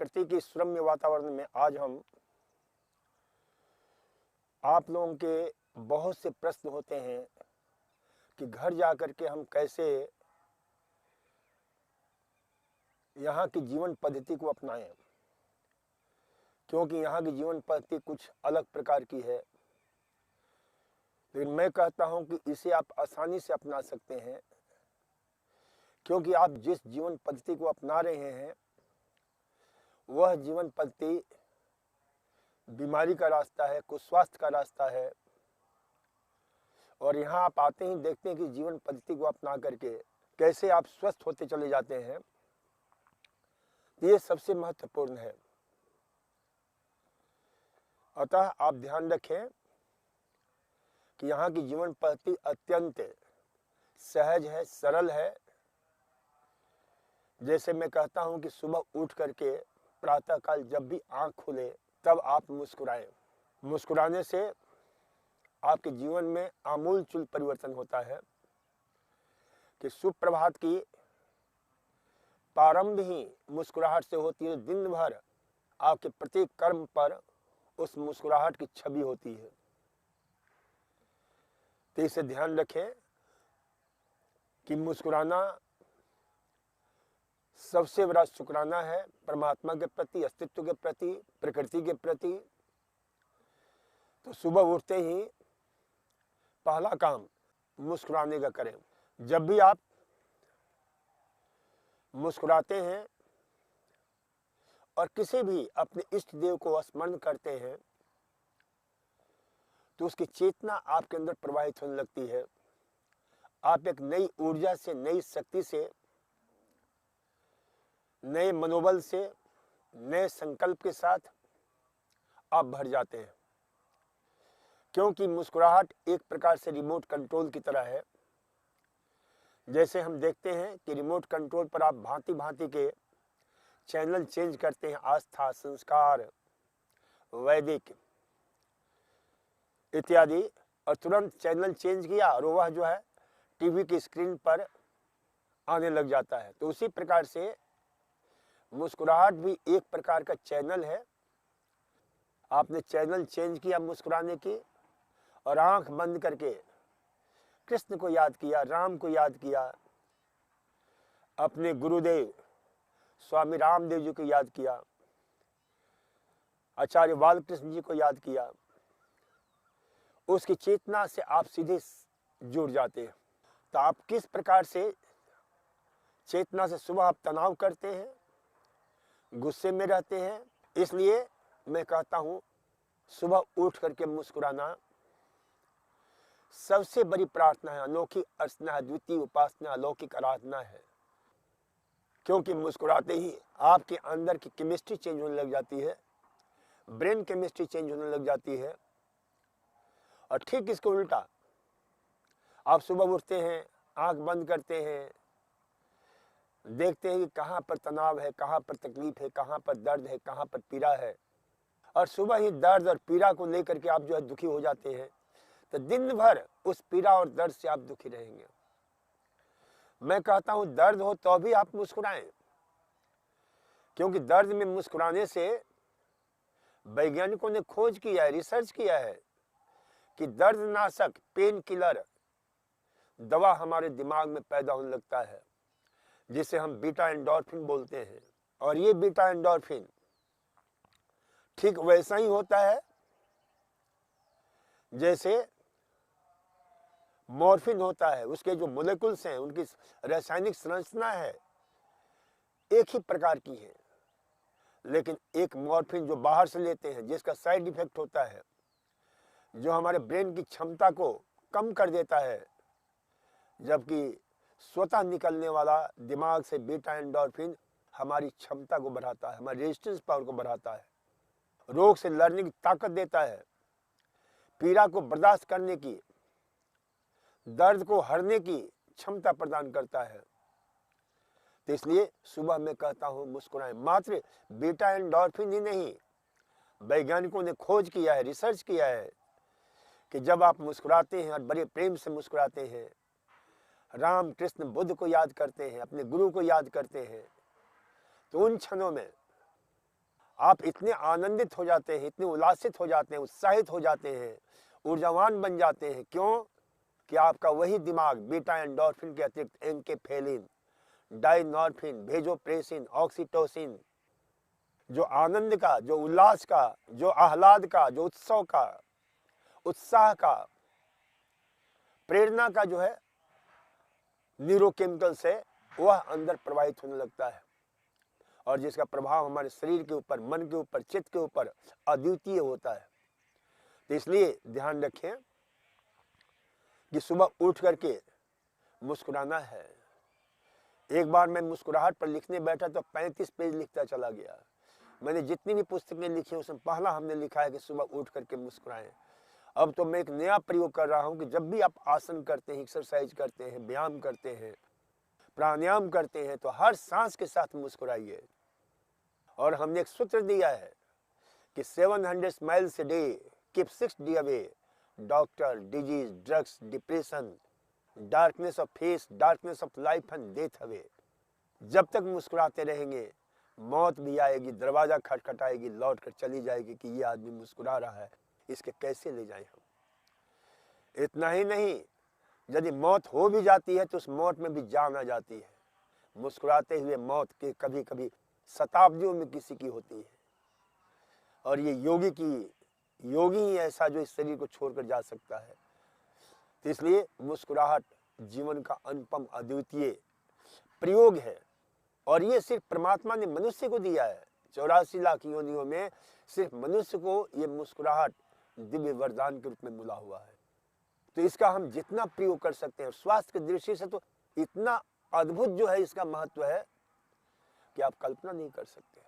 प्रकृति के सुरम्य वातावरण में आज हम आप लोगों के बहुत से प्रश्न होते हैं कि घर जाकर के हम कैसे यहाँ की जीवन पद्धति को अपनाएं, क्योंकि यहाँ की जीवन पद्धति कुछ अलग प्रकार की है। लेकिन मैं कहता हूँ कि इसे आप आसानी से अपना सकते हैं, क्योंकि आप जिस जीवन पद्धति को अपना रहे हैं वह जीवन पद्धति बीमारी का रास्ता है, कुस्वास्थ्य का रास्ता है। और यहाँ आप आते ही देखते हैं कि जीवन पद्धति को अपना करके कैसे आप स्वस्थ होते चले जाते हैं। ये सबसे महत्वपूर्ण है। अतः आप ध्यान रखें कि यहाँ की जीवन पद्धति अत्यंत सहज है, सरल है। जैसे मैं कहता हूँ कि सुबह उठ करके प्रातःकाल जब भी आंख खुले तब आप मुस्कुराएं। मुस्कुराने से आपके जीवन में आमूलचूल परिवर्तन होता है कि सुप्रभात की प्रारंभ ही मुस्कुराहट से होती है। दिन भर आपके प्रत्येक कर्म पर उस मुस्कुराहट की छवि होती है। तो इसे ध्यान रखें कि मुस्कुराना सबसे बड़ा शुक्राना है परमात्मा के प्रति, अस्तित्व के प्रति, प्रकृति के प्रति। तो सुबह उठते ही पहला काम मुस्कुराने का करें। जब भी आप मुस्कुराते हैं और किसी भी अपने इष्ट देव को स्मरण करते हैं तो उसकी चेतना आपके अंदर प्रवाहित होने लगती है। आप एक नई ऊर्जा से, नई शक्ति से, नए मनोबल से, नए संकल्प के साथ आप भर जाते हैं, क्योंकि मुस्कुराहट एक प्रकार से रिमोट कंट्रोल की तरह है। जैसे हम देखते हैं कि रिमोट कंट्रोल पर आप भांति भांति के चैनल चेंज करते हैं, आस्था, संस्कार, वैदिक इत्यादि, और तुरंत चैनल चेंज किया और वह जो है टीवी की स्क्रीन पर आने लग जाता है। तो उसी प्रकार से मुस्कुराहट भी एक प्रकार का चैनल है। आपने चैनल चेंज किया मुस्कुराने की और आंख बंद करके कृष्ण को याद किया, राम को याद किया, अपने गुरुदेव स्वामी रामदेव जी को याद किया, आचार्य बालकृष्ण जी को याद किया। उसकी चेतना से आप सीधे जुड़ जाते हैं। तो आप किस प्रकार से चेतना से सुबह आप तनाव करते हैं, गुस्से में रहते हैं। इसलिए मैं कहता हूं सुबह उठ करके मुस्कुराना सबसे बड़ी प्रार्थना है, अनोखी अर्चना है, द्वितीय उपासना, अलौकिक आराधना है। क्योंकि मुस्कुराते ही आपके अंदर की केमिस्ट्री चेंज होने लग जाती है, ब्रेन केमिस्ट्री चेंज होने लग जाती है। और ठीक इसके उल्टा आप सुबह उठते हैं, आंख बंद करते हैं, देखते हैं कि कहाँ पर तनाव है, कहाँ पर तकलीफ है, कहाँ पर दर्द है, कहाँ पर पीड़ा है, और सुबह ही दर्द और पीड़ा को लेकर के आप जो है दुखी हो जाते हैं। तो दिन भर उस पीड़ा और दर्द से आप दुखी रहेंगे। मैं कहता हूं दर्द हो तो भी आप मुस्कुराएं, क्योंकि दर्द में मुस्कुराने से वैज्ञानिकों ने खोज किया है, रिसर्च किया है कि दर्दनाशक, पेन किलर दवा हमारे दिमाग में पैदा होने लगता है, जिसे हम बीटा एंडोर्फिन बोलते हैं। और ये बीटा एंडोर्फिन ठीक वैसा ही होता है जैसे मॉर्फिन होता है। उसके जो मोलेकुल्स हैं, उनकी रासायनिक संरचना है एक ही प्रकार की है। लेकिन एक मॉर्फिन जो बाहर से लेते हैं, जिसका साइड इफेक्ट होता है, जो हमारे ब्रेन की क्षमता को कम कर देता है, जबकि स्वतः निकलने वाला दिमाग से बीटा एंडोर्फिन हमारी क्षमता को बढ़ाता है, हमारी रेजिस्टेंस पावर को बढ़ाता है, रोग से लड़ने की ताकत देता है, पीड़ा को बर्दाश्त करने की, दर्द को हरने की क्षमता प्रदान करता है। तो इसलिए सुबह मैं कहता हूं मुस्कुराएं। मात्र बीटा एंडोर्फिन ही नहीं, वैज्ञानिकों ने खोज किया है, रिसर्च किया है कि जब आप मुस्कुराते हैं और बड़े प्रेम से मुस्कुराते हैं, राम, कृष्ण, बुद्ध को याद करते हैं, अपने गुरु को याद करते हैं, तो उन क्षणों में आप इतने आनंदित हो जाते हैं, इतने उल्लासित हो जाते हैं, उत्साहित हो जाते हैं, ऊर्जावान बन जाते हैं। क्यों? कि आपका वही दिमाग बीटा एंडोर्फिन के अतिरिक्त एनकेफेलिन, डाइनॉर्फिन, वेसोप्रेसिन, ऑक्सीटोसिन, जो आनंद का, जो उल्लास का, जो आह्लाद का, जो उत्सव का, उत्साह का, प्रेरणा का जो है न्यूरोकेमिकल से वह अंदर प्रवाहित होने लगता है, और जिसका प्रभाव हमारे शरीर के ऊपर, मन के ऊपर, चित्त के ऊपर अद्वितीय होता है। तो इसलिए ध्यान रखें कि सुबह उठ करके मुस्कुराना है। एक बार मैं मुस्कुराहट पर लिखने बैठा तो 35 पेज लिखता चला गया। मैंने जितनी भी पुस्तकें लिखी उसमें पहला हमने लिखा है कि सुबह उठ करके मुस्कुराएं। अब तो मैं एक नया प्रयोग कर रहा हूं कि जब भी आप आसन करते हैं, एक्सरसाइज करते हैं, व्यायाम करते हैं, प्राणायाम करते हैं, तो हर सांस के साथ मुस्कुराइए। और हमने एक सूत्र दिया है कि 700 smiles a day keep 6 day away doctor, disease, drugs, depression, darkness of face, darkness of life and death away. जब तक मुस्कुराते रहेंगे मौत भी आएगी, दरवाजा खटखटाएगी, लौट कर चली जाएगी कि ये आदमी मुस्कुरा रहा है, इसके कैसे ले जाएं हम। इतना ही नहीं, यदि मौत हो भी जाती है तो उस मौत में भी जान आ जाती है। मुस्कुराते हुए मौत के कभी कभी शताब्दियों में किसी की होती है, और ये योगी ही ऐसा जो इस शरीर को छोड़कर जा सकता है। तो इसलिए मुस्कुराहट जीवन का अनुपम अद्वितीय प्रयोग है, और ये सिर्फ परमात्मा ने मनुष्य को दिया है। 84 लाख योनियों में सिर्फ मनुष्य को ये मुस्कुराहट दिव्य वरदान के रूप में मिला हुआ है। तो इसका हम जितना प्रयोग कर सकते हैं, स्वास्थ्य की दृष्टि से तो इतना अद्भुत जो है इसका महत्व है कि आप कल्पना नहीं कर सकते।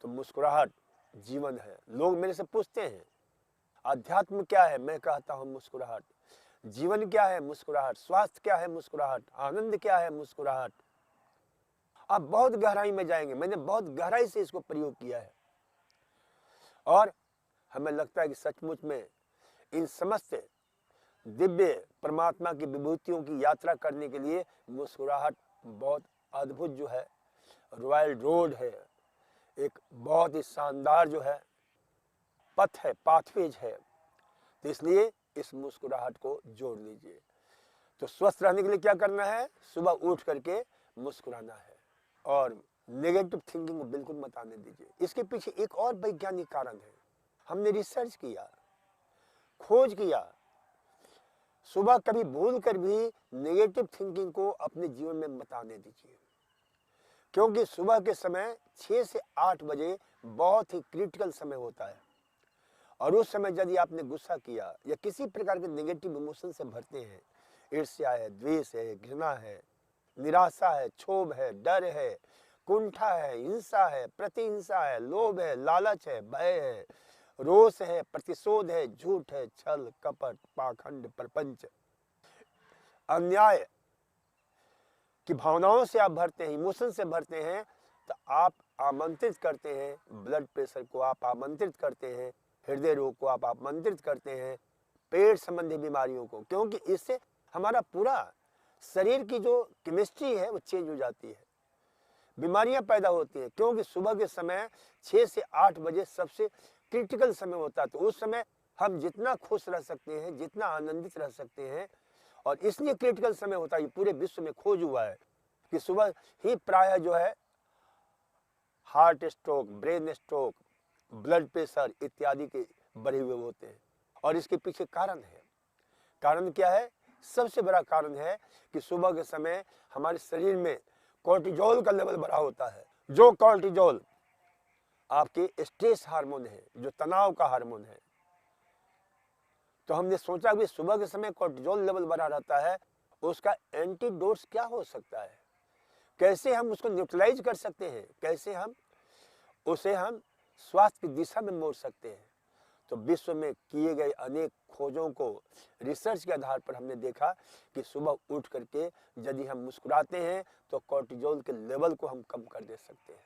तो मुस्कुराहट जीवन है। लोग मेरे से पूछते हैं अध्यात्म क्या है, मैं कहता हूं मुस्कुराहट। जीवन क्या है? मुस्कुराहट। स्वास्थ्य क्या है? मुस्कुराहट। आनंद क्या है? मुस्कुराहट। आप बहुत गहराई में जाएंगे, मैंने बहुत गहराई से इसको प्रयोग किया है, और हमें लगता है कि सचमुच में इन समस्त दिव्य परमात्मा की विभूतियों की यात्रा करने के लिए मुस्कुराहट बहुत अद्भुत जो है रॉयल रोड है, एक बहुत ही शानदार जो है पथ है, पाथवेज है। तो इसलिए इस मुस्कुराहट को जोड़ लीजिए। तो स्वस्थ रहने के लिए क्या करना है? सुबह उठ करके मुस्कुराना है, और नेगेटिव थिंकिंग को बिल्कुल मत आने दीजिए। इसके पीछे एक और वैज्ञानिक कारण है, हमने रिसर्च किया, खोज किया। सुबह कभी भूल कर भी नेगेटिव थिंकिंग को अपने जीवन में मत आने दीजिए, क्योंकि सुबह के समय 6 से 8 बजे बहुत ही क्रिटिकल समय होता है, और उस समय यदि आपने गुस्सा किया या किसी प्रकार के नेगेटिव इमोशन से भरते हैं, ईर्ष्या है, द्वेष है, घृणा है, निराशा है, क्षोभ है, डर है, कुंठा है, हिंसा है, प्रतिहिंसा है, लोभ है, लालच है, भय है, रोष है, प्रतिशोध है, झूठ है, छल, कपट, पाखंड, प्रपंच, अन्याय की भावनाओं से आप भरते हैं, इमोशन से भरते हैं, तो आप आमंत्रित करते हैं ब्लड प्रेशर को, आप आमंत्रित करते हैं हृदय रोग को, आप आमंत्रित करते हैं पेट संबंधी बीमारियों को, क्योंकि इससे हमारा पूरा शरीर की जो केमिस्ट्री है वो चेंज हो जाती है, बीमारियां पैदा होती हैं। क्योंकि सुबह के समय 6 से 8 बजे सबसे क्रिटिकल समय होता है, तो उस समय हम जितना खुश रह सकते हैं, जितना आनंदित रह सकते हैं, और इसलिए क्रिटिकल समय होता है। पूरे विश्व में खोज हुआ है कि सुबह ही प्रायः जो है heart stroke, brain stroke, blood pressure इत्यादि के बढ़े हुए होते हैं, और इसके पीछे कारण है। कारण क्या है? सबसे बड़ा कारण है कि सुबह के समय हमारे शरीर में कोर्टिजोल का लेवल बढ़ा होता है। जो कोर्टिजोल आपके स्ट्रेस हार्मोन है, जो तनाव का हार्मोन है, तो हमने सोचा कि सुबह के समय कोर्टिजोल लेवल बढ़ा रहता है, उसका एंटीडोट क्या हो सकता है, कैसे हम उसको न्यूट्रलाइज कर सकते हैं, कैसे हम उसे स्वास्थ्य की दिशा में मोड़ सकते हैं। तो विश्व में किए गए अनेक खोजों को, रिसर्च के आधार पर हमने देखा कि सुबह उठ करके यदि हम मुस्कुराते हैं तो कोर्टिजोल के लेवल को हम कम कर दे सकते हैं,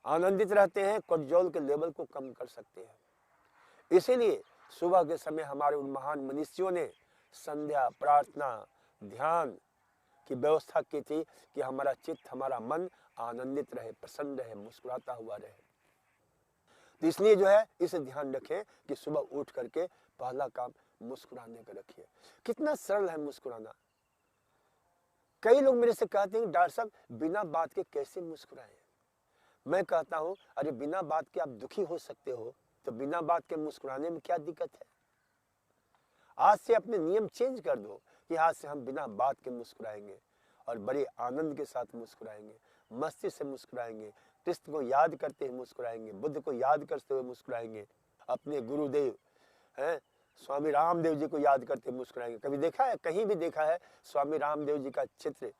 आनंदित रहते हैं, कोर्टिजोल के लेवल को कम कर सकते हैं। इसीलिए सुबह के समय हमारे उन महान मनीषियों ने संध्या, प्रार्थना, ध्यान की व्यवस्था की थी कि हमारा चित्त, हमारा मन आनंदित रहे, प्रसन्न रहे, मुस्कुराता हुआ रहे। तो इसलिए जो है इसे ध्यान रखें कि सुबह उठ करके पहला काम मुस्कुराने का रखिए। कितना सरल है मुस्कुराना। कई लोग मेरे से कहते हैं डॉक्टर साहब बिना बात के कैसे मुस्कुराएं। मैं कहता हूं अरे बिना बात के आप दुखी हो सकते हो तो बिना बात के मुस्कुराने में क्या दिक्कत है। आज से अपने नियम चेंज कर दो कि आज से हम बिना बात के मुस्कुराएंगे और बड़े आनंद के साथ मुस्कुराएंगे, मस्ती से मुस्कुराएंगे, कृष्ण को याद करते हुए मुस्कुराएंगे, बुद्ध को याद करते हुए मुस्कुराएंगे, अपने गुरुदेव हैं स्वामी रामदेव जी को याद करते मुस्कुराएंगे। कभी देखा है, कहीं भी देखा है स्वामी रामदेव जी का चित्र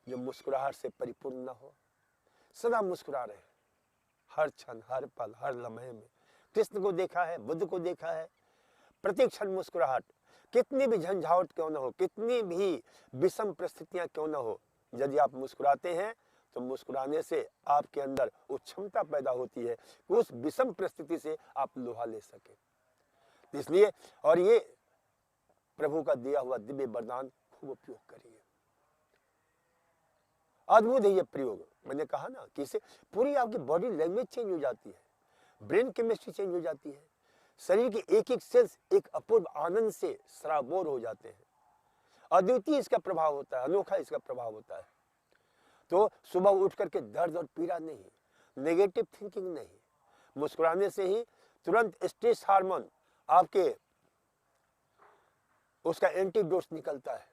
जो मुस्कुराहट से परिपूर्ण न हो। सदा मुस्कुरा रहे, हर क्षण, हर पल, हर लम्हे में। कृष्ण को देखा है, बुद्ध को देखा है, प्रत्येक क्षण मुस्कुराहट। कितनी भी झंझावट क्यों न हो, कितनी भी विषम परिस्थितियां क्यों न हो, यदि आप मुस्कुराते हैं तो मुस्कुराने से आपके अंदर वो क्षमता पैदा होती है कि उस विषम परिस्थिति से आप लोहा ले सके। इसलिए और ये प्रभु का दिया हुआ दिव्य वरदान खूब उपयोग करिए। अद्भुत है ये प्रयोग। मैंने कहा ना कि इससे पूरी आपकी बॉडी लैंग्वेज चेंज हो जाती है, ब्रेन केमिस्ट्री चेंज हो जाती है, शरीर के एक एक सेल्स एक अपूर्व आनंद से सराबोर हो जाते हैं। अद्वितीय इसका प्रभाव होता है, अनोखा इसका प्रभाव होता है। तो सुबह उठ करके दर्द और पीड़ा नहीं, नेगेटिव थिंकिंग नहीं, मुस्कुराने से ही तुरंत स्ट्रेस हार्मोन आपके उसका एंटीडोट निकलता है।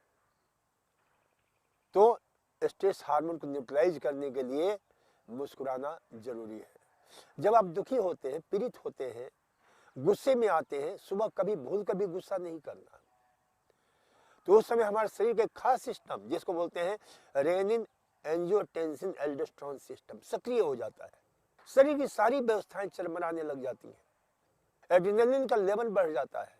तो स्ट्रेस हार्मोन को न्यूट्रलाइज करने के लिए मुस्कुराना जरूरी है। जब आप दुखी होते हैं, पीड़ित होते हैं, गुस्से में आते हैं, सुबह कभी भूल कभी गुस्सा नहीं करना। तो उस समय हमारे शरीर के खास सिस्टम जिसको बोलते हैं रेनिन एंजियोटेंसिन एल्डोस्टेरोन सिस्टम सक्रिय हो जाता है। शरीर की सारी व्यवस्थाएं चरमराने लग जाती हैं, एड्रेनलिन का लेवल बढ़ जाता है,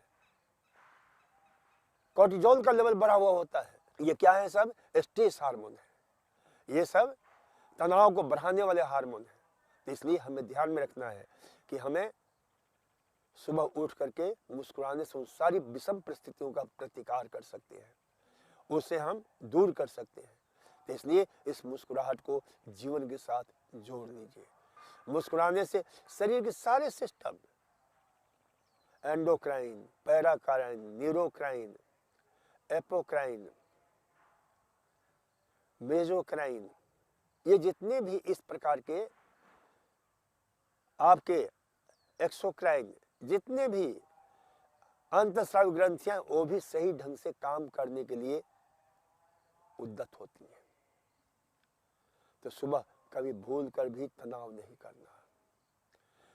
कोर्टिजोल का लेवल बढ़ा हुआ होता है। ये क्या है? सब स्ट्रेस हार्मोन है, ये सब तनाव को बढ़ाने वाले हार्मोन है। तो इसलिए हमें ध्यान में रखना है कि हमें सुबह उठ करके मुस्कुराने से उन सारी विषम परिस्थितियों का प्रतिकार कर सकते हैं, उससे हम दूर कर सकते हैं। तो इसलिए इस मुस्कुराहट को जीवन के साथ जोड़ लीजिए। मुस्कुराने से शरीर के सारे system endocrine, paracrine, neurocrine, apocrine, merocrine, ये जितने भी इस प्रकार के आपके एक्सोक्राइन, जितने भी अंतःस्रावी ग्रंथियां वो भी सही ढंग से काम करने के लिए उद्यत होती हैं। तो सुबह कभी भूल कर भी तनाव नहीं करना,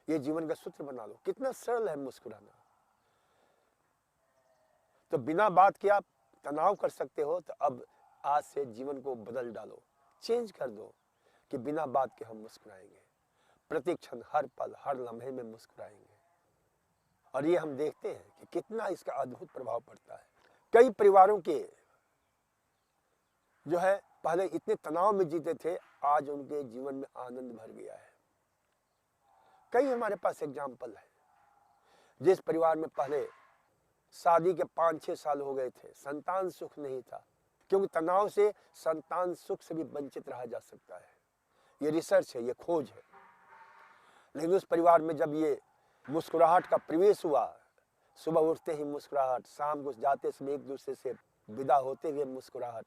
ये जीवन का सूत्र बना लो। कितना सरल है मुस्कुराना। तो बिना बात के आप तनाव कर सकते हो, तो अब आज से जीवन को बदल डालो, चेंज कर दो कि बिना बात के हम मुस्कुराएंगे, प्रति क्षण, हर पल, हर लम्हे में मुस्कुराएंगे। और ये हम देखते हैं कि कितना इसका अद्भुत प्रभाव पड़ता है। कई परिवारों के जो है पहले इतने तनाव में जीते थे, आज उनके जीवन में आनंद भर गया है। कई हमारे पास एग्जाम्पल है, जिस परिवार में पहले शादी के 5-6 साल हो गए थे, संतान सुख नहीं था, क्योंकि तनाव से संतान सुख से भी वंचित रहा जा सकता है। ये रिसर्च है, ये खोज है। लेकिन उस परिवार में जब ये मुस्कुराहट का प्रवेश हुआ, सुबह उठते ही मुस्कुराहट, शाम को जाते समय एक दूसरे से विदा होते हुए मुस्कुराहट,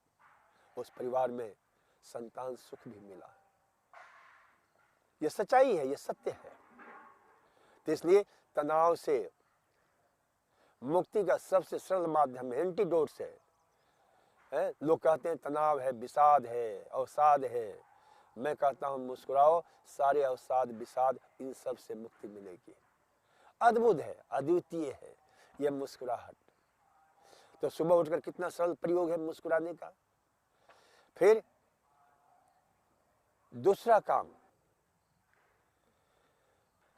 उस परिवार में संतान सुख भी मिला। ये सच्चाई है, ये सत्य है। तो इसलिए तनाव से मुक्ति का सबसे सरल माध्यम एंटीडोट है। लोग कहते हैं तनाव है, विषाद है, अवसाद है। मैं कहता हूं मुस्कुराओ, सारे अवसाद विषाद इन सब से मुक्ति मिलेगी। अद्भुत है, अद्वितीय है यह मुस्कुराहट। तो सुबह उठकर कितना सरल प्रयोग है मुस्कुराने का। फिर दूसरा काम,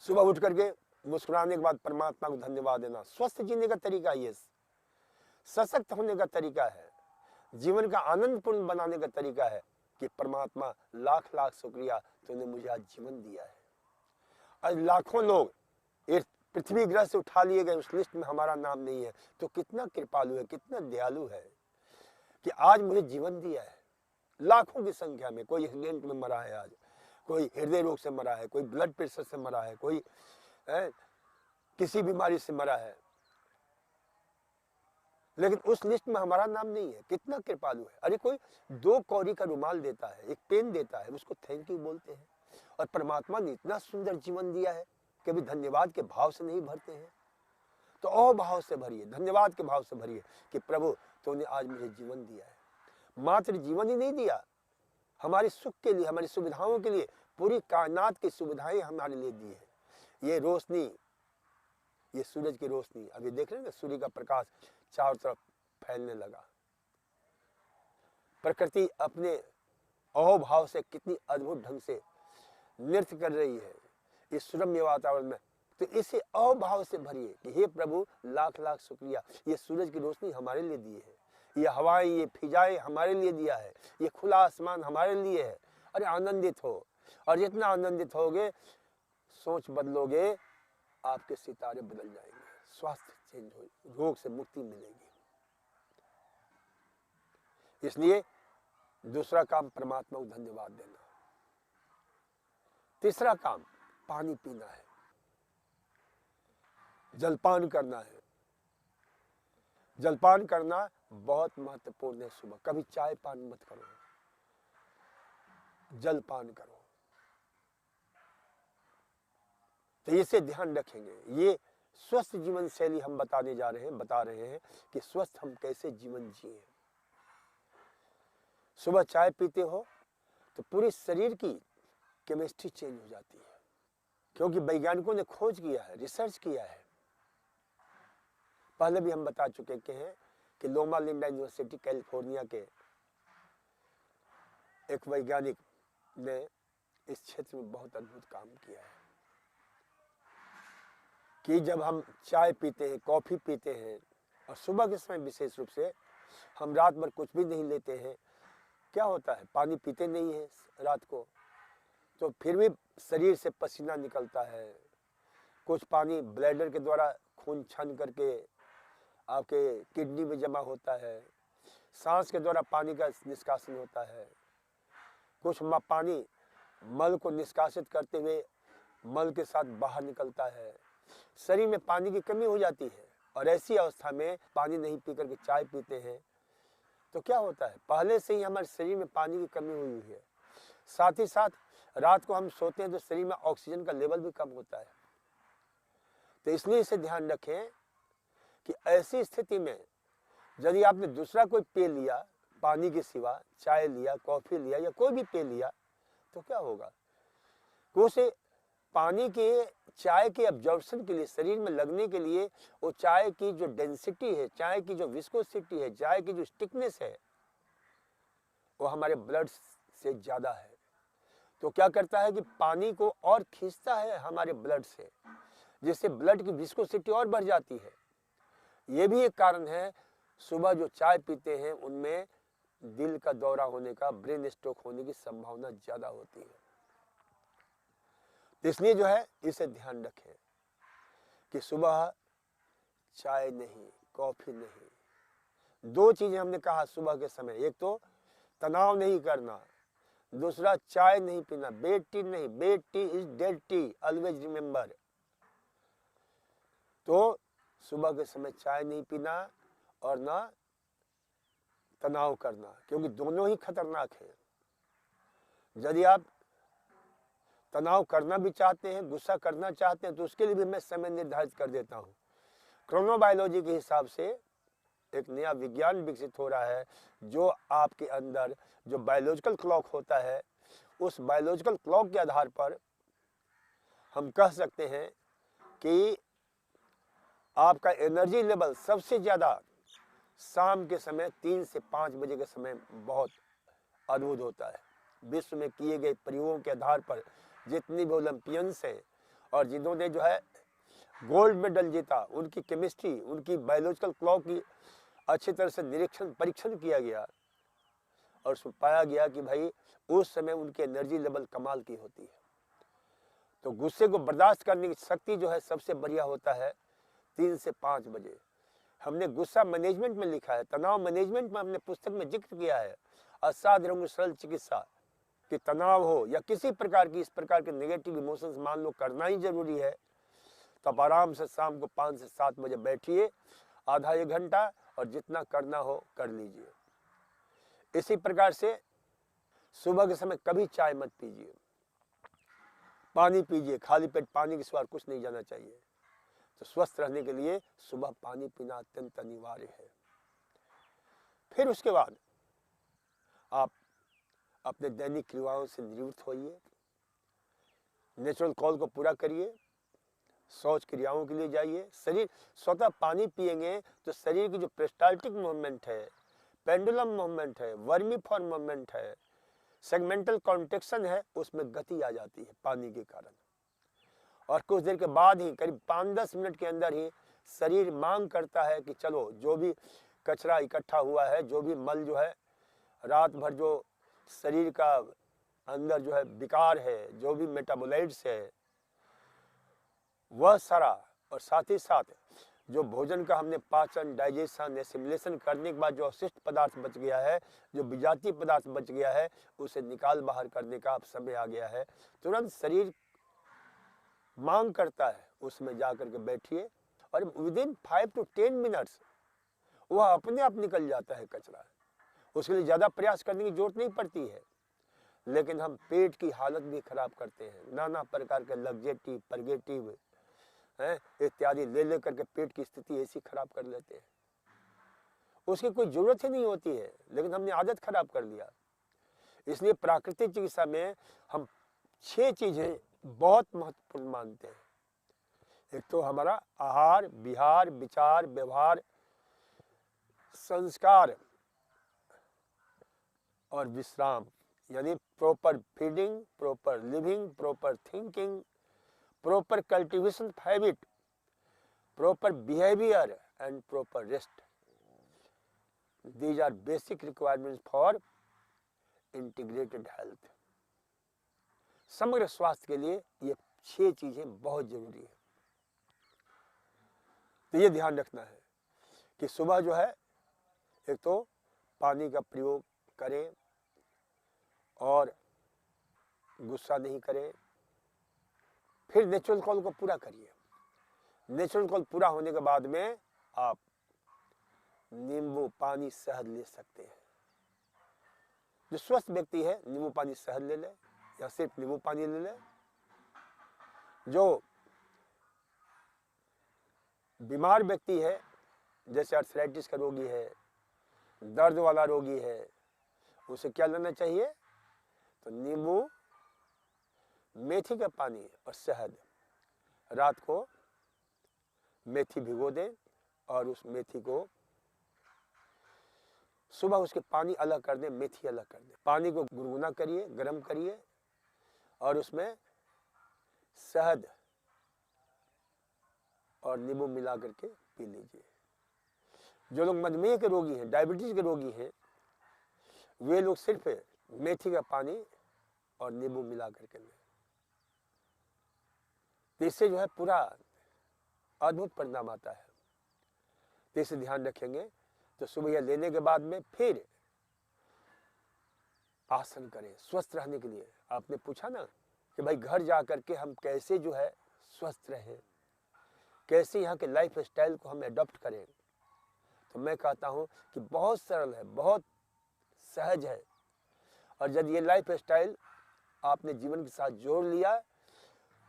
सुबह उठ करके मुस्कुराने के बाद परमात्मा को धन्यवाद देना। स्वस्थ जीने का तरीका ये, सशक्त होने का तरीका है, जीवन का आनंदपूर्ण बनाने का तरीका है कि परमात्मा लाख लाख शुक्रिया, तूने मुझे आज जीवन दिया है। आज लाखों लोग इस पृथ्वी ग्रह से उठा लिए गए, उस लिस्ट में हमारा नाम नहीं है। तो कितना कृपालु है, कितना दयालु है कि आज मुझे जीवन दिया है। लाखों की संख्या में। कोई एक्सीडेंट में मरा है आज, कोई हृदय रोग से मरा है, कोई ब्लड प्रेशर से मरा है, कोई किसी बीमारी से मरा है, लेकिन उस लिस्ट में हमारा नाम नहीं है। कितना कृपालु है। अरे कोई 2 कौड़ी का रुमाल देता है, एक पेन देता है, उसको थैंक यू बोलते हैं। और परमात्मा ने इतना सुंदर जीवन दिया है, कभी धन्यवाद के भाव से नहीं भरते हैं। तो अभाव से भरिए, धन्यवाद के भाव से भरिए कि प्रभु तूने आज मुझे जीवन दिया है। मात्र जीवन ही नहीं दिया, हमारे सुख के लिए, हमारी सुविधाओं के लिए पूरी कायनात की सुविधाएं हमारे लिए दी है। ये रोशनी, ये सूरज की रोशनी, अभी देख रहे हैं ना, सूर्य का प्रकाश चारों तरफ फैलने लगा। प्रकृति अपने अहोभाव से कितनी अद्भुत ढंग से नृत्य कर रही है इस सुरम्य वातावरण में। तो इसे अभाव से भरिए कि हे प्रभु लाख लाख शुक्रिया, ये सूरज की रोशनी हमारे लिए दी है, ये हवाएं, ये फिजाएं हमारे लिए दिया है, ये खुला आसमान हमारे लिए है। अरे आनंदित हो, और जितना आनंदित होगे, सोच बदलोगे, आपके सितारे बदल जाएंगे, स्वास्थ्य चेंज हो, रोग से मुक्ति मिलेगी। इसलिए दूसरा काम परमात्मा को धन्यवाद देना। तीसरा काम पानी पीना है, जलपान करना है। जलपान करना बहुत महत्वपूर्ण है। सुबह कभी चाय पान मत करो, जलपान करो। तो इसे ध्यान रखेंगे। ये स्वस्थ जीवन शैली हम बता रहे हैं कि स्वस्थ हम कैसे जीवन जिए। सुबह चाय पीते हो तो पूरे शरीर की केमिस्ट्री चेंज हो जाती है, क्योंकि वैज्ञानिकों ने खोज किया है, रिसर्च किया है। पहले भी हम बता चुके हैं कि लोमा लिंडा यूनिवर्सिटी कैलिफोर्निया के एक वैज्ञानिक ने इस क्षेत्र में बहुत अद्भुत काम किया है कि जब हम चाय पीते हैं, कॉफी पीते हैं, और सुबह के समय विशेष रूप से हम रात भर कुछ भी नहीं लेते हैं, क्या होता है, पानी पीते नहीं है रात को, तो फिर भी शरीर से पसीना निकलता है। कुछ पानी ब्लैडर के द्वारा खून छान करके आपके किडनी में जमा होता है, सांस के द्वारा पानी का निष्कासन होता है। कुछ पानी मल को निष्कासित करते हुए मल के साथ बाहर निकलता है। शरीर में पानी की कमी हो जाती है, और ऐसी अवस्था में पानी नहीं पी करके चाय पीते हैं तो क्या होता है, पहले से ही हमारे शरीर में पानी की कमी हुई है। साथ ही साथ रात को हम सोते हैं तो शरीर में ऑक्सीजन का लेवल भी कम होता है। तो इसलिए इसे ध्यान रखें कि ऐसी स्थिति में यदि आपने दूसरा कोई पेय लिया पानी के सिवा, चाय लिया, कॉफी लिया, या कोई भी पेय लिया, तो क्या होगा, उसे पानी के, चाय के एब्जॉर्प्शन के लिए, शरीर में लगने के लिए, वो चाय की जो डेंसिटी है, चाय की जो विस्कोसिटी है, चाय की जो स्टिकनेस है, वो हमारे ब्लड से ज्यादा है। तो क्या करता है कि पानी को और खींचता है हमारे ब्लड से, जिससे ब्लड की विस्कोसिटी और बढ़ जाती है। ये भी एक कारण है सुबह जो चाय पीते हैं उनमें दिल का दौरा होने का, ब्रेन स्ट्रोक होने की संभावना ज्यादा होती है। इसलिए जो है इसे ध्यान रखें कि सुबह चाय नहीं, कॉफी नहीं। 2 चीजें हमने कहा सुबह के समय, एक तो तनाव नहीं करना, दूसरा चाय नहीं पीना, बेड टी नहीं, bed tea is dead T, always remember. तो सुबह के समय चाय नहीं पीना और ना तनाव करना, क्योंकि दोनों ही खतरनाक है। यदि आप तनाव करना भी चाहते हैं, गुस्सा करना चाहते हैं, तो उसके लिए भी मैं समय निर्धारित कर देता हूं। क्रोनोबायोलॉजी के हिसाब से एक नया विज्ञान विकसित हो रहा है, जो आपके अंदर जो बायोलॉजिकल क्लॉक होता है, उस बायोलॉजिकल क्लॉक के आधार पर हम कह सकते हैं कि आपका एनर्जी लेवल सबसे ज्यादा शाम के समय 3 से 5 बजे के समय बहुत अद्भुत होता है। विश्व में किए गए प्रयोगों के आधार पर जितनी भी ओलंपियंस हैं और जिन्होंने जो है गोल्ड मेडल जीता, उनकी केमिस्ट्री, उनकी बायोलॉजिकल क्लॉक की अच्छी तरह से निरीक्षण, परीक्षण किया गया, और उसमें पाया गया कि भाई उस समय उनकी एनर्जी लेवल कमाल की होती है। तो गुस्से को बर्दाश्त करने की शक्ति जो है सबसे बढ़िया होता है 3 से 5 बजे। हमने गुस्सा मैनेजमेंट में लिखा है, तनाव मैनेजमेंट में हमने पुस्तक में जिक्र किया है, असाध्य रोग सरल चिकित्सा कि तनाव हो या किसी प्रकार की इस प्रकार के नेगेटिव इमोशंस मान लो करना ही जरूरी है, तो आप आराम से शाम को 5 से 7 बजे बैठिए, आधा 1 घंटा, और जितना करना हो कर लीजिए। इसी प्रकार से सुबह के समय कभी चाय मत पीजिए, पानी पीजिए, खाली पेट पानी के सिवा कुछ नहीं जाना चाहिए। तो स्वस्थ रहने के लिए सुबह पानी पीना अत्यंत अनिवार्य है। फिर उसके बाद आप अपने दैनिक क्रियाओं से निवृत्त होइए, नेचुरल कॉल को पूरा करिए, शौच क्रियाओं के लिए जाइए। शरीर स्वतः पानी पिएंगे तो शरीर की जो पेरिस्टाल्टिक मूवमेंट है, पेंडुलम मूवमेंट है, वर्मीफॉर्म मूवमेंट है, सेगमेंटल कॉन्ट्रैक्शन है, उसमें गति आ जाती है पानी के कारण। और कुछ देर के बाद ही, करीब 5-10 मिनट के अंदर ही शरीर मांग करता है कि चलो जो भी कचरा इकट्ठा हुआ है, जो भी मल जो है, रात भर जो शरीर का अंदर जो है विकार है, जो भी मेटाबोलाइट्स है, वह सारा, और साथ ही साथ जो भोजन का हमने पाचन, डाइजेशन, एसिमिलेशन करने के बाद जो अवशिष्ट पदार्थ बच गया है, जो विजातीय पदार्थ बच गया है, उसे निकाल बाहर करने का अब समय आ गया है। तुरंत शरीर मांग करता है, उसमें जाकर के बैठिए, और विदिन 5 to 10 मिनट्स वह अपने आप निकल जाता है कचरा। उसके लिए ज्यादा प्रयास करने की जरूरत नहीं पड़ती है। लेकिन हम पेट की हालत भी खराब करते हैं, नाना प्रकार के लग्जेटिव, परगेटिव इत्यादि ले लेकर के पेट की स्थिति ऐसी खराब कर लेते हैं, उसकी कोई जरूरत ही नहीं होती है, लेकिन हमने आदत खराब कर लिया। इसलिए प्राकृतिक चिकित्सा में हम 6 चीजें बहुत महत्वपूर्ण मानते हैं। एक तो हमारा आहार, विहार, विचार, व्यवहार, संस्कार और विश्राम, यानी proper feeding, proper living, proper thinking, proper cultivation of habit, proper behavior and proper rest. These are basic requirements for integrated health. समग्र स्वास्थ्य के लिए ये 6 चीजें बहुत जरूरी है। तो ये ध्यान रखना है कि सुबह जो है, एक तो पानी का प्रयोग करें और गुस्सा नहीं करें। फिर नेचुरल कॉल को पूरा करिए। नेचुरल कॉल पूरा होने के बाद में आप नींबू पानी, शहद ले सकते हैं। जो स्वस्थ व्यक्ति है नींबू पानी, शहद ले ले, या सिर्फ नींबू पानी ले ले। जो बीमार व्यक्ति है, जैसे आर्थराइटिस का रोगी है, दर्द वाला रोगी है, उसे क्या लेना चाहिए? तो नींबू, मेथी का पानी और शहद। रात को मेथी भिगो दें और उस मेथी को सुबह उसके पानी अलग कर दें, मेथी अलग कर दें। पानी को गुनगुना करिए, गर्म करिए और उसमें शहद और नींबू मिला करके पी लीजिए। जो लोग मधुमेह के रोगी हैं, डायबिटीज के रोगी हैं, वे लोग सिर्फ मेथी का पानी और नींबू मिला करके लें। तो इससे जो है पूरा अद्भुत परिणाम आता है। तो इसे ध्यान रखेंगे। तो सुबह यह लेने के बाद में फिर आसन करें स्वस्थ रहने के लिए। आपने पूछा ना कि भाई घर जा करके हम कैसे जो है स्वस्थ रहें, कैसे यहाँ के लाइफ स्टाइल को हम एडॉप्ट करें। तो मैं कहता हूँ कि बहुत सरल है, बहुत सहज है, और जब ये लाइफ स्टाइल आपने जीवन के साथ जोड़ लिया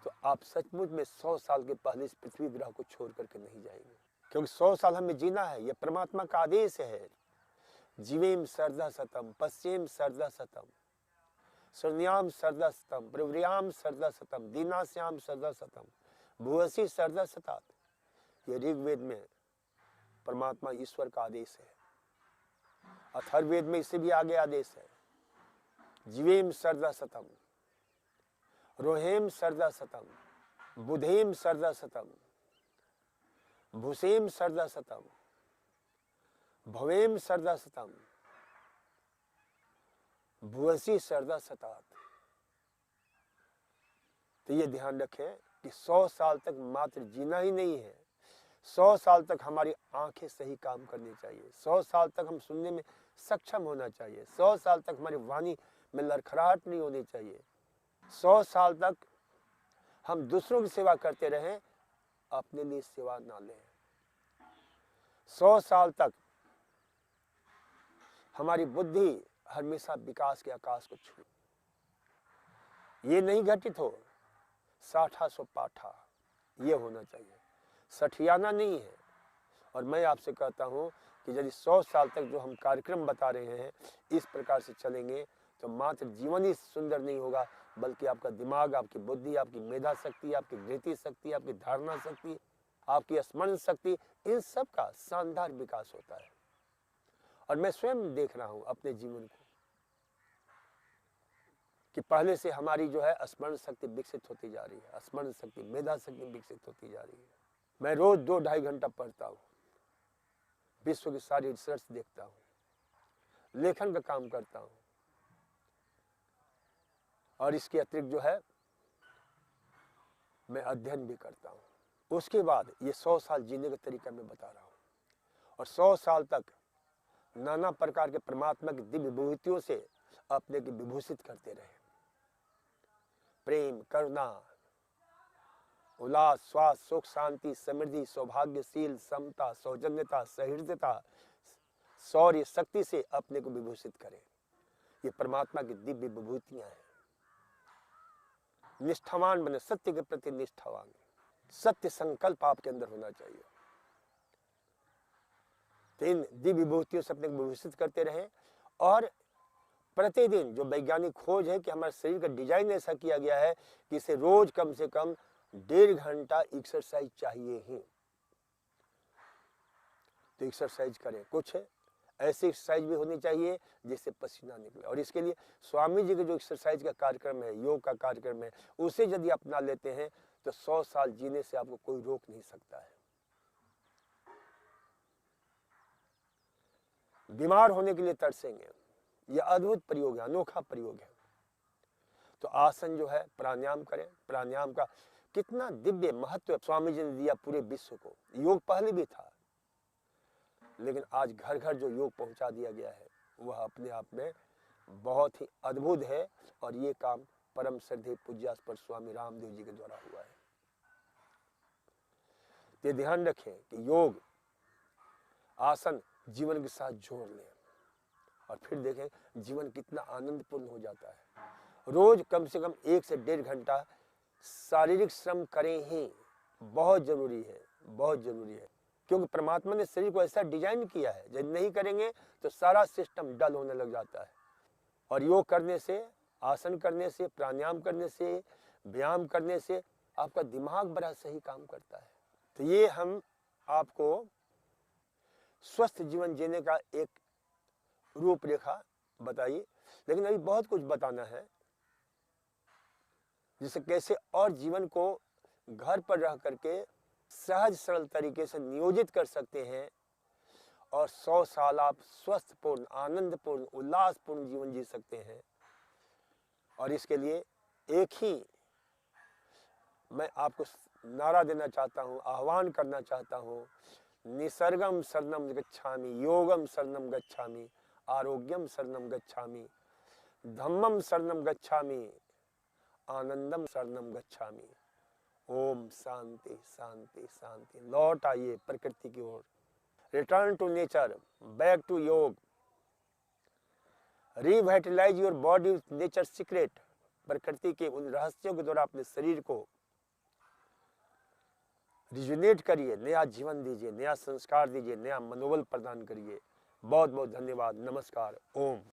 तो आप सचमुच में 100 साल के पहले इस पृथ्वी ग्रह को छोड़ करके नहीं जाएंगे, क्योंकि 100 साल हमें जीना है। यह परमात्मा का आदेश है। जीवेम सर्दा सतम, पश्चिम सर्दा सतम, शून्याम सर्दा सतम, प्रव्रियाम सर्दा सतम, दीनाश्याम सर्दा सतम, भुवसी सर्दा सतात। ये ऋग्वेद में परमात्मा ईश्वर का आदेश है। अथर्ववेद में इससे भी आगे आदेश है। जीवेम सर्दा सतम, रोहेम सर्दा सतम, बुधेम सर्दा सतम, भूसेम सर्दा सतम, भवेम सर्दा सतम, भुवसी सर्दा सतात। तो ये ध्यान रखें कि 100 साल तक मात्र जीना ही नहीं है, 100 साल तक हमारी आंखें सही काम करनी चाहिए, 100 साल तक हम सुनने में सक्षम होना चाहिए। 100 साल तक हमारी वाणी में लड़खड़ाहट नहीं होनी चाहिए। 100 साल तक हम दूसरों की सेवा करते रहें, अपने लिए सेवा ना लें। 100 साल तक हमारी बुद्धि हमेशा विकास के आकाश को छू, ये नहीं घटित हो, साठा सो पाठा, ये होना चाहिए, सठियाना नहीं है। और मैं आपसे कहता हूं कि यदि 100 साल तक जो हम कार्यक्रम बता रहे हैं इस प्रकार से चलेंगे तो मात्र जीवन ही सुंदर नहीं होगा, बल्कि आपका दिमाग, आपकी बुद्धि, आपकी मेधा शक्ति, आपकी गृहती शक्ति, आपकी धारणा शक्ति, आपकी स्मरण शक्ति, इन सब का शानदार विकास होता है। और मैं स्वयं देख रहा हूं अपने जीवन को कि पहले से हमारी जो है स्मरण शक्ति विकसित होती जा रही है, स्मरण शक्ति, मेधा शक्ति विकसित होती जा रही है। मैं रोज 2-2.5 घंटा पढ़ता हूँ, विश्व की सारी रिसर्च देखता हूँ, लेखन का काम करता हूँ, और इसके अतिरिक्त जो है मैं अध्ययन भी करता हूँ। उसके बाद ये 100 साल जीने का तरीका मैं बता रहा हूँ। और 100 साल तक नाना प्रकार के परमात्मा की दिव्य विभूतियों से अपने को विभूषित करते रहे। प्रेम, करुणा, उल्लास, स्वास्थ्य, सुख, शांति, समृद्धि, सौभाग्यशील, समता, सौजन्यता, सहृदयता, शौर्य, शक्ति से अपने को विभूषित करें। ये परमात्मा की दिव्य विभूतियां हैं। निष्ठावान बने, सत्य के प्रति निष्ठावान, सत्य संकल्प आपके अंदर होना चाहिए। तो इन दिव्य विभूतियों से अपने को विभूषित करते रहें। और प्रतिदिन जो वैज्ञानिक खोज है कि हमारे शरीर का डिजाइन ऐसा किया गया है कि इसे रोज कम से कम 1.5 घंटा एक्सरसाइज चाहिए ही। तो एक्सरसाइज करें। कुछ ऐसी एक्सरसाइज भी होनी चाहिए जिससे पसीना निकले। और इसके लिए स्वामी जी का जो एक्सरसाइज का कार्यक्रम है, योग का कार्यक्रम है, उसे यदि अपना लेते हैं तो 100 साल जीने से आपको कोई रोक नहीं सकता है। बीमार होने के लिए तरसेंगे, यह अद्भुत प्रयोग है, अनोखा प्रयोग है। तो आसन जो है, प्राणायाम करें। प्राणायाम का कितना दिव्य महत्व स्वामी जी ने दिया पूरे विश्व को। योग पहले भी था, लेकिन आज घर घर जो योग पहुंचा दिया गया है वह अपने आप में बहुत ही अद्भुत है। और ये काम परम श्रद्धेय पूज्यास्पद स्वामी रामदेव जी के द्वारा हुआ है। ये ध्यान रखें कि योग आसन जीवन के साथ जोड़ लें और फिर देखें जीवन कितना आनंदपूर्ण हो जाता है। रोज कम से कम 1 से 1.5 घंटा शारीरिक श्रम करें ही, बहुत जरूरी है, बहुत जरूरी है। क्योंकि परमात्मा ने शरीर को ऐसा डिजाइन किया है, जब नहीं करेंगे तो सारा सिस्टम डल होने लग जाता है। और योग करने से, आसन करने से, प्राणायाम करने से, व्यायाम करने से आपका दिमाग बड़ा सही काम करता है। तो ये हम आपको स्वस्थ जीवन जीने का एक रूपरेखा बताइए, लेकिन अभी बहुत कुछ बताना है, जिससे कैसे और जीवन को घर पर रह करके सहज सरल तरीके से नियोजित कर सकते हैं और 100 साल आप स्वस्थपूर्ण, आनंदपूर्ण, उल्लासपूर्ण जीवन जी सकते हैं। और इसके लिए एक ही मैं आपको नारा देना चाहता हूं, आह्वान करना चाहता हूं, निसर्गम शरणम गच्छामि, योगम शरणम गच्छामि, आरोग्यम शरणम गच्छामि, धम्मम शरणम गच्छामि, आनंदम शरणम गच्छामि। ओम शांति शांति शांति। लौट आइए प्रकृति की ओर। Return to nature, back to yoga, revitalise your body with nature secret. प्रकृति के उन रहस्यों के द्वारा अपने शरीर को रिजुनेट करिए, नया जीवन दीजिए, नया संस्कार दीजिए, नया मनोबल प्रदान करिए। बहुत बहुत धन्यवाद। नमस्कार। ओम।